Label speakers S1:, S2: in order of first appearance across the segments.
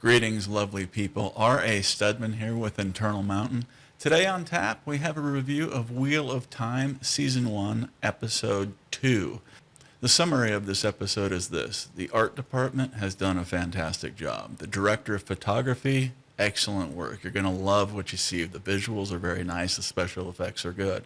S1: Greetings, lovely people. R.A. Studman here with Internal Mountain. Today on tap, we have a review of Wheel of Time, Season 1, Episode 2. The summary of this episode is this. The art department has done a fantastic job. The director of photography, excellent work. You're going to love what you see. The visuals are very nice. The special effects are good.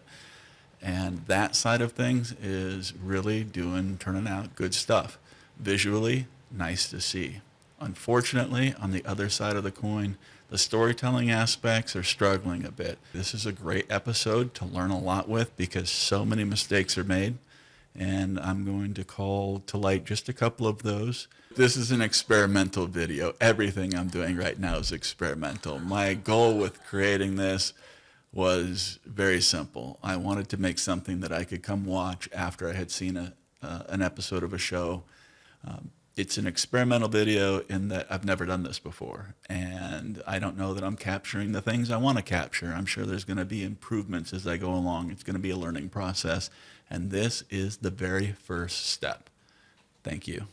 S1: And that side of things is really turning out good stuff. Visually, nice to see. Unfortunately, on the other side of the coin, the storytelling aspects are struggling a bit. This is a great episode to learn a lot with because so many mistakes are made, and I'm going to call to light just a couple of those. This is an experimental video. Everything I'm doing right now is experimental. My goal with creating this was very simple. I wanted to make something that I could come watch after I had seen an episode of a show. It's an experimental video in that I've never done this before, and I don't know that I'm capturing the things I want to capture. I'm sure there's going to be improvements as I go along. It's going to be a learning process, and this is the very first step. Thank you.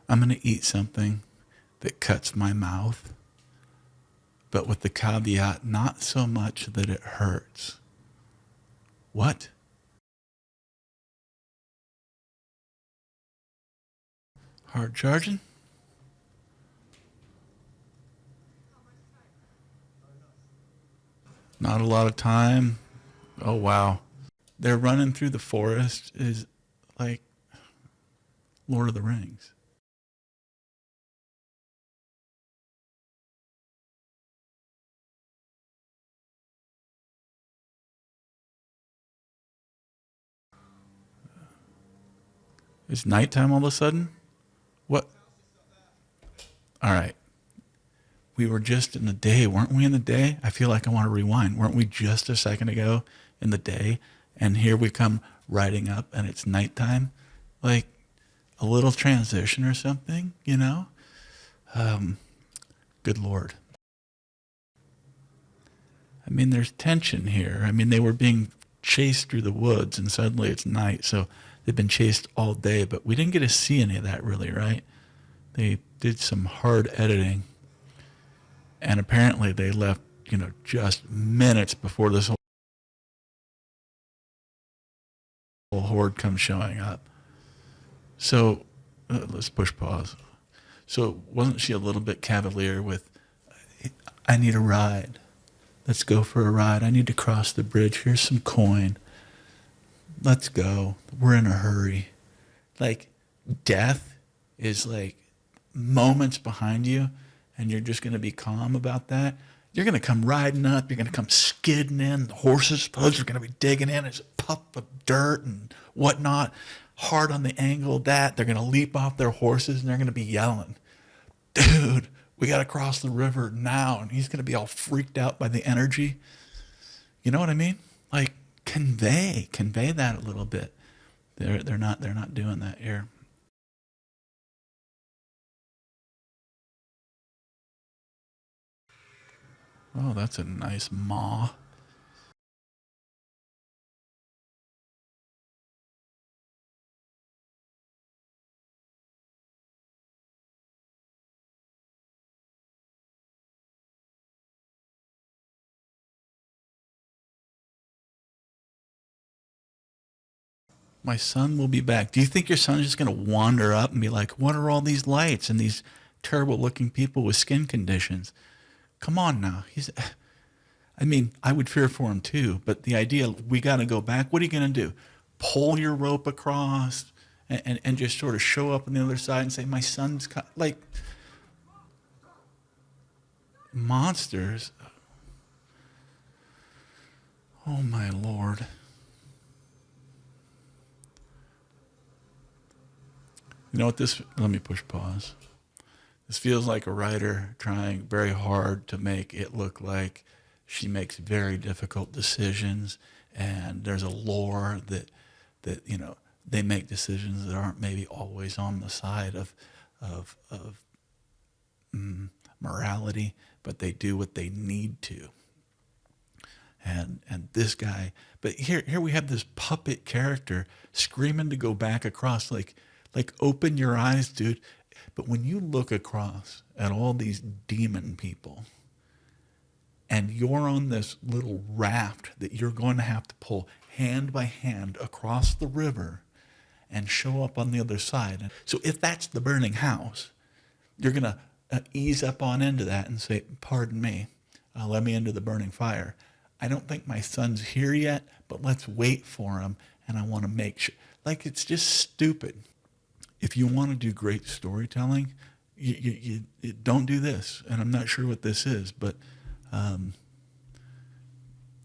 S1: I'm going to eat something that cuts my mouth, but with the caveat, not so much that it hurts. What? Hard charging? Not a lot of time. Oh, wow. They're running through the forest is like Lord of the Rings. It's nighttime all of a sudden? What? All right. We were just in the day, weren't we in the day? I feel like I want to rewind. Weren't we just a second ago in the day? And here we come riding up and it's nighttime? Like a little transition or something, you know? Good Lord. I mean, there's tension here. I mean, they were being chased through the woods and suddenly it's night. So they've been chased all day, but we didn't get to see any of that really, right? They did some hard editing. And apparently they left, just minutes before this whole horde comes showing up. So let's push pause. So wasn't she a little bit cavalier with, I need a ride. Let's go for a ride. I need to cross the bridge. Here's some coin. Let's go. We're in a hurry. Like death is like moments behind you and you're just going to be calm about that. You're going to come riding up. You're going to come skidding in. The horses' hooves are going to be digging in. It's a puff of dirt and whatnot. Hard on the angle of that. They're going to leap off their horses and they're going to be yelling, dude, we got to cross the river now. And he's going to be all freaked out by the energy. You know what I mean? Like convey that a little bit. They're not doing that here. Oh, that's a nice maw. My son will be back. Do you think your son is just going to wander up and be like, what are all these lights and these terrible looking people with skin conditions? Come on now. I would fear for him too, but the idea, we got to go back. What are you going to do? Pull your rope across and just sort of show up on the other side and say, my son's like monsters. Oh my Lord. You know what let me push pause. This feels like a writer trying very hard to make it look like she makes very difficult decisions and there's a lore that they make decisions that aren't maybe always on the side of morality, but they do what they need to. And this guy, but here we have this puppet character screaming to go back across, like open your eyes, dude. But when you look across at all these demon people, and you're on this little raft that you're going to have to pull hand by hand across the river and show up on the other side. So if that's the burning house, you're going to ease up on into that and say, pardon me, let me into the burning fire. I don't think my son's here yet, but let's wait for him, and I want to make sure. Like, it's just stupid. If you want to do great storytelling, you don't do this. And I'm not sure what this is, but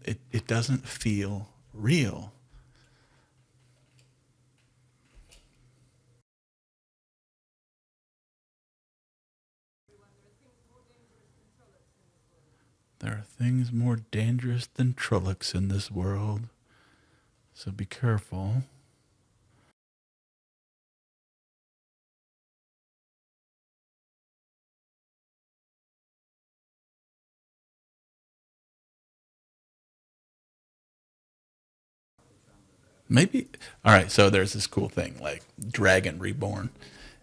S1: it doesn't feel real. There are things more dangerous than Trollocs in this world, so be careful. Maybe, all right, so there's this cool thing like Dragon Reborn,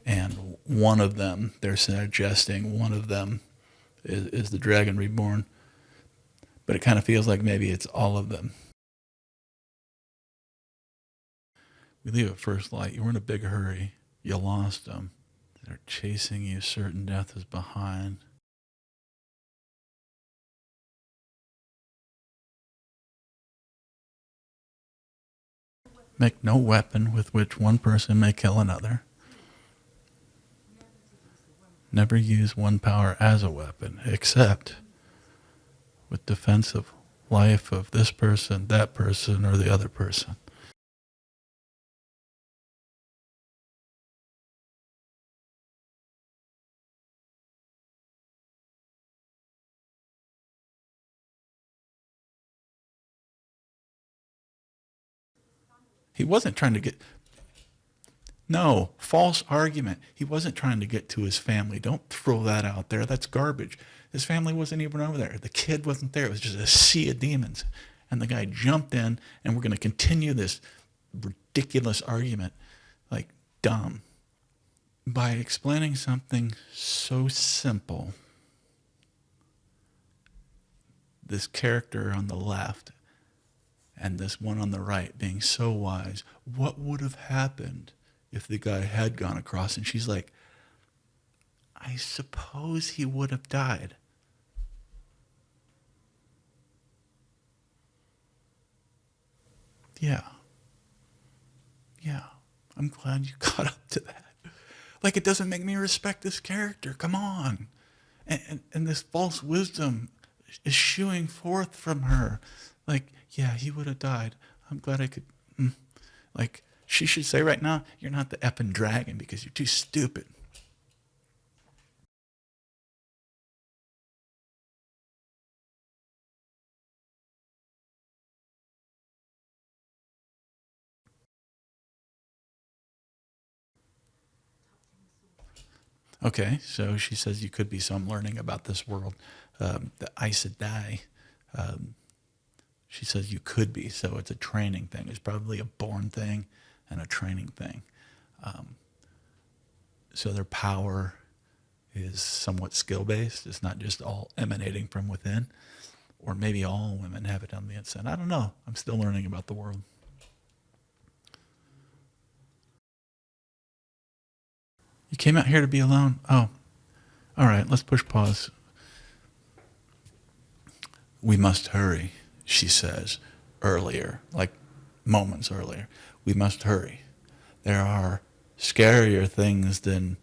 S1: and one of them, they're suggesting one of them is the Dragon Reborn, but it kind of feels like maybe it's all of them. We leave at first light. You were in a big hurry. You lost them. They're chasing you. Certain death is behind. Make no weapon with which one person may kill another. Never use one power as a weapon, except with defense of life of this person, that person, or the other person. He wasn't trying to get... No, false argument. He wasn't trying to get to his family. Don't throw that out there. That's garbage. His family wasn't even over there. The kid wasn't there. It was just a sea of demons. And the guy jumped in, and we're going to continue this ridiculous argument, like dumb, by explaining something so simple. This character on the left and this one on the right being so wise. What would have happened if the guy had gone across? And she's like, I suppose he would have died. Yeah. I'm glad you caught up to that. Like, it doesn't make me respect this character. Come on. And this false wisdom is shooing forth from her. Like, yeah, he would have died. I'm glad I could. Like, she should say right now, you're not the effing dragon because you're too stupid. Okay, so she says you could be. So I'm learning about this world. The Aes Sedai, she says you could be. So it's a training thing. It's probably a born thing and a training thing. So their power is somewhat skill-based. It's not just all emanating from within. Or maybe all women have it on the inside. I don't know. I'm still learning about the world. You came out here to be alone? Oh, all right, let's push pause. We must hurry, she says earlier, like moments earlier. We must hurry. There are scarier things than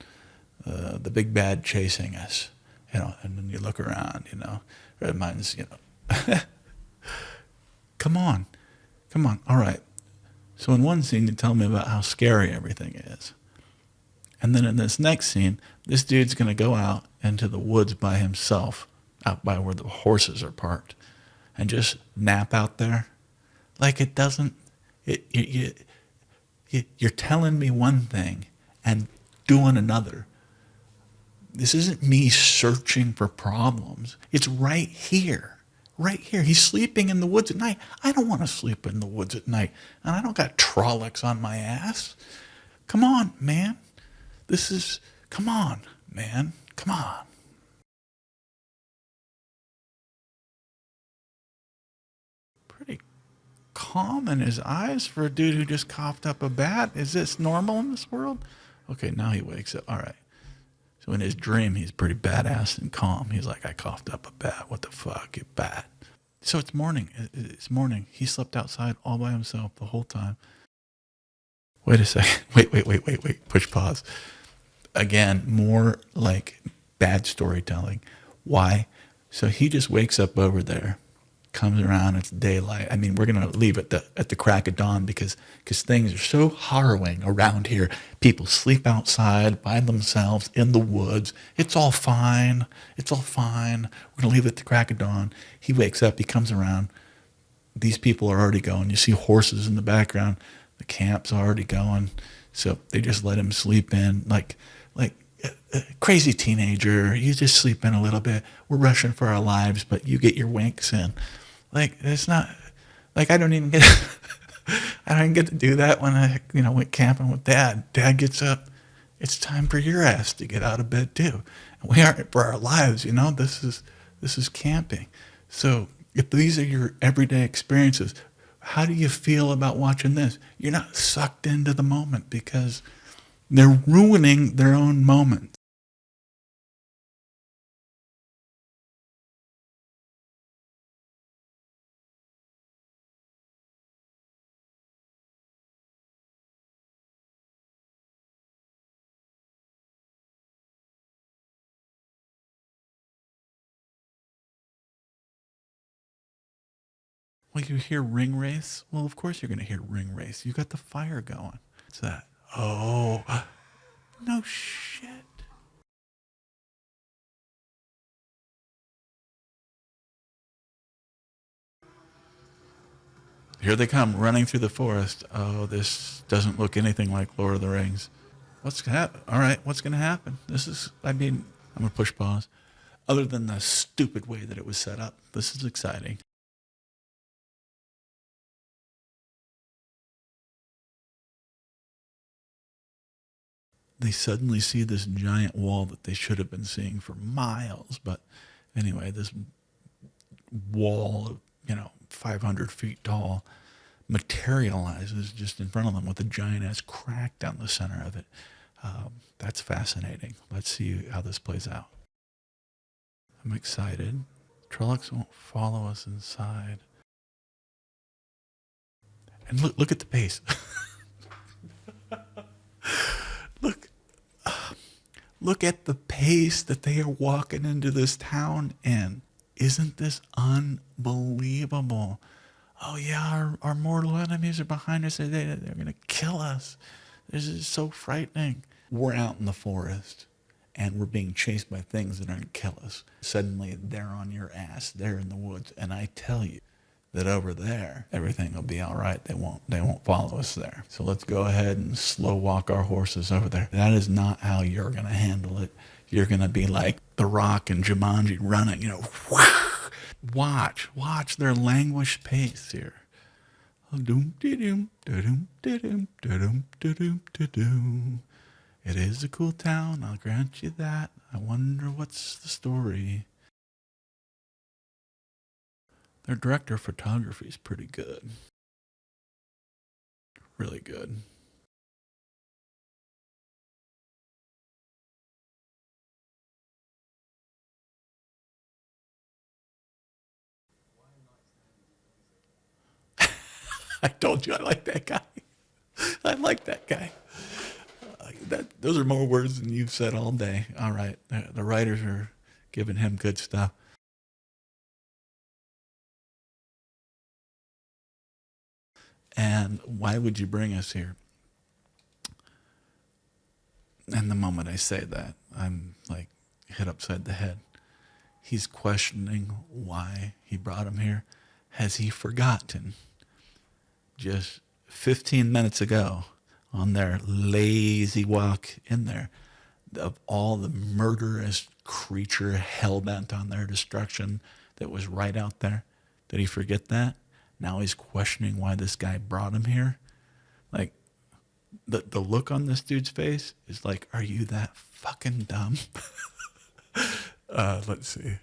S1: the big bad chasing us, and then you look around, it reminds, come on, all right. So in one scene, you tell me about how scary everything is. And then in this next scene, this dude's going to go out into the woods by himself, out by where the horses are parked, and just nap out there. Like, it doesn't, you're telling me one thing and doing another. This isn't me searching for problems. It's right here. Right here. He's sleeping in the woods at night. I don't want to sleep in the woods at night. And I don't got Trollocs on my ass. Come on, man. Come on, man. Come on. Pretty calm in his eyes for a dude who just coughed up a bat. Is this normal in this world? Okay, now he wakes up. All right. So in his dream, he's pretty badass and calm. He's like, I coughed up a bat. What the fuck, you bat? So it's morning. It's morning. He slept outside all by himself the whole time. Wait a second. Wait. Push pause. Again, more like bad storytelling. Why? So he just wakes up over there, comes around, it's daylight. I mean, we're going to leave at the crack of dawn because things are so harrowing around here. People sleep outside by themselves in the woods. It's all fine. It's all fine. We're going to leave at the crack of dawn. He wakes up. He comes around. These people are already going. You see horses in the background. The camp's already going. So they just let him sleep in like a crazy teenager. You just sleep in a little bit. We're rushing for our lives, but you get your winks in. Like, it's not, like, I don't even get to do that when I, went camping with Dad. Dad gets up. It's time for your ass to get out of bed too. And we aren't for our lives, this is camping. So if these are your everyday experiences, how do you feel about watching this? You're not sucked into the moment because they're ruining their own moment. Well, you hear ring race? Well, of course you're going to hear ring race. You got the fire going. What's that? Oh, no shit. Here they come, running through the forest. Oh, this doesn't look anything like Lord of the Rings. What's going to happen? All right, what's going to happen? I'm going to push pause. Other than the stupid way that it was set up, this is exciting. They suddenly see this giant wall that they should have been seeing for miles. But anyway, this wall of, 500 feet tall materializes just in front of them with a giant ass crack down the center of it. That's fascinating. Let's see how this plays out. I'm excited. Trollocs won't follow us inside. And look at the pace. Look at the pace that they are walking into this town in. Isn't this unbelievable? Oh yeah, our mortal enemies are behind us. They're going to kill us. This is so frightening. We're out in the forest and we're being chased by things that are going to kill us. Suddenly they're on your ass. They're in the woods. And I tell you that over there, everything will be all right. They won't follow us there. So let's go ahead and slow walk our horses over there. That is not how you're going to handle it. You're going to be like The Rock and Jumanji running, Watch their languished pace here. It is a cool town, I'll grant you that. I wonder what's the story. Their director of photography is pretty good. Really good. I told you I like that guy. I like that guy. Those are more words than you've said all day. All right. The writers are giving him good stuff. And why would you bring us here? And the moment I say that, I'm like hit upside the head. He's questioning why he brought him here. Has he forgotten just 15 minutes ago on their lazy walk in there of all the murderous creature hell-bent on their destruction that was right out there? Did he forget that? Now he's questioning why this guy brought him here. Like, the look on this dude's face is like, are you that fucking dumb? Let's see.